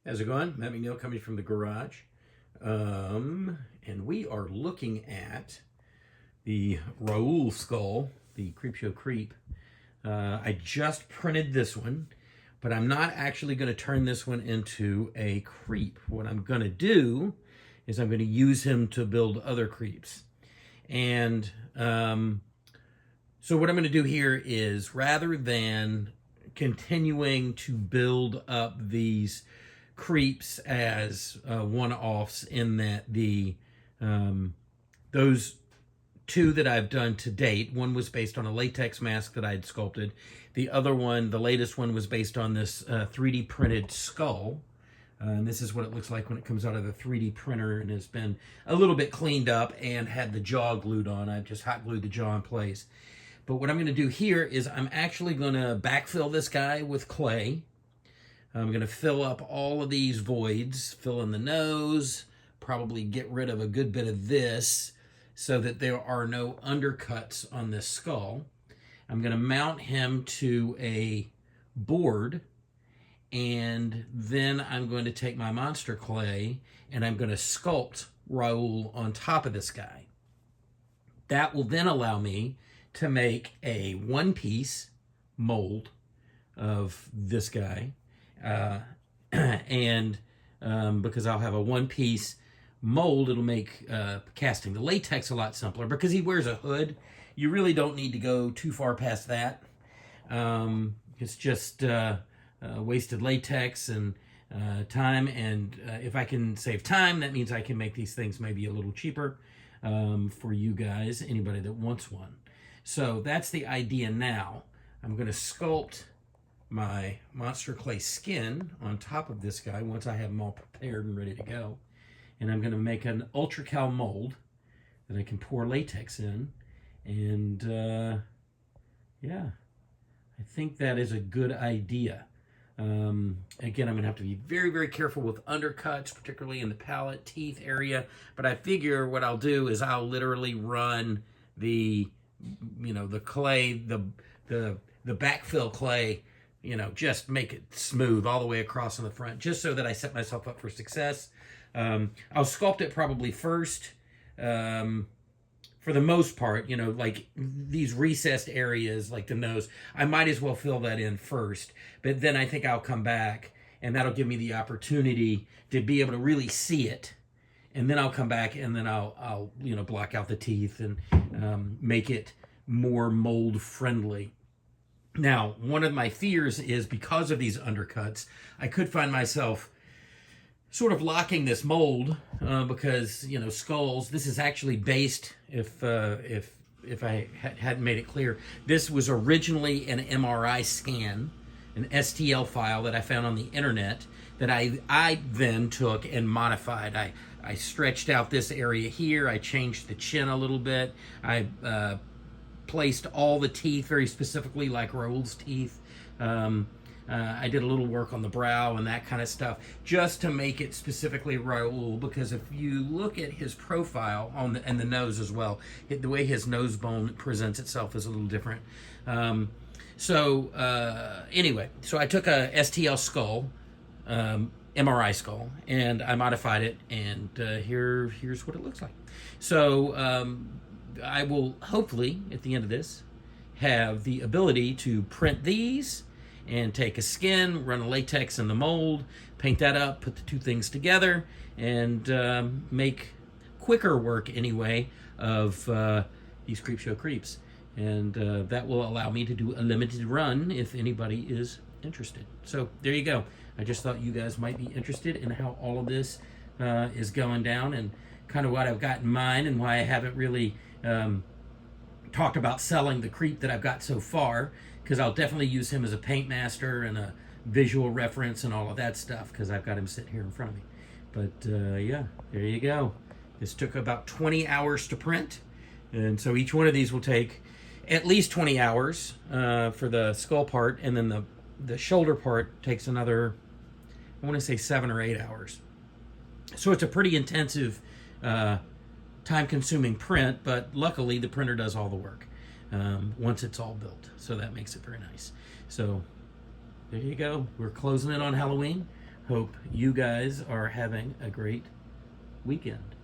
How's it going? Matt McNeil coming from the garage. And we are looking at the Raoul skull, the Creepshow Creep. I just printed this one, but I'm not actually going to turn this one into a creep. What I'm going to do is I'm going to use him to build other creeps. And so what I'm going to do here is, rather than continuing to build up these creeps as one-offs, in that those two that I've done to date, one was based on a latex mask that I had sculpted. The other one, the latest one, was based on this 3D printed skull. And this is what it looks like when it comes out of the 3D printer and has been a little bit cleaned up and had the jaw glued on. I've just hot glued the jaw in place. But what I'm going to do here is I'm actually going to backfill this guy with clay. I'm going to fill up all of these voids, fill in the nose, probably get rid of a good bit of this so that there are no undercuts on this skull. I'm going to mount him to a board, and then I'm going to take my monster clay and I'm going to sculpt Raoul on top of this guy. That will then allow me to make a one-piece mold of this guy. And because I'll have a one-piece mold, it'll make casting the latex a lot simpler. Because he wears a hood, you really don't need to go too far past that. It's just wasted latex and time, and if I can save time, that means I can make these things maybe a little cheaper for you guys, anybody that wants one. So that's the idea now. I'm going to sculpt my monster clay skin on top of this guy once I have them all prepared and ready to go. And I'm going to make an ultra cal mold that I can pour latex in. And yeah, I think that is a good idea. Again, I'm going to have to be very, very careful with undercuts, particularly in the palate, teeth area. But I figure what I'll do is I'll literally run the clay, the backfill clay, just make it smooth all the way across on the front, just so that I set myself up for success. I'll sculpt it probably first, for the most part, like these recessed areas, like the nose, I might as well fill that in first. But then I think I'll come back, and that'll give me the opportunity to be able to really see it. And then I'll come back, and then I'll block out the teeth and make it more mold friendly. Now, one of my fears is, because of these undercuts, I could find myself sort of locking this mold because, skulls, this is actually based, if I hadn't made it clear, this was originally an MRI scan, an STL file that I found on the internet that I then took and modified. I stretched out this area here. I changed the chin a little bit. I placed all the teeth very specifically like Raoul's teeth. I did a little work on the brow and that kind of stuff just to make it specifically Raoul, because if you look at his profile and the nose as well, the way his nose bone presents itself is a little different. Anyway, so I took a STL skull, MRI skull, and I modified it, and here's what it looks like. So I will hopefully, at the end of this, have the ability to print these and take a skin, run a latex in the mold, paint that up, put the two things together, and make quicker work anyway of these Creepshow creeps. And that will allow me to do a limited run if anybody is interested. So there you go. I just thought you guys might be interested in how all of this is going down, and kind of what I've got in mind, and why I haven't really talked about selling the creep that I've got so far, because I'll definitely use him as a paint master and a visual reference and all of that stuff, because I've got him sitting here in front of me. But yeah, there you go. This took about 20 hours to print, and so each one of these will take at least 20 hours for the skull part, and then the shoulder part takes another, I want to say 7 or 8 hours. So it's a pretty intensive, time-consuming print, but luckily the printer does all the work once it's all built, so that makes it very nice. So there you go. We're closing in on Halloween. Hope you guys are having a great weekend.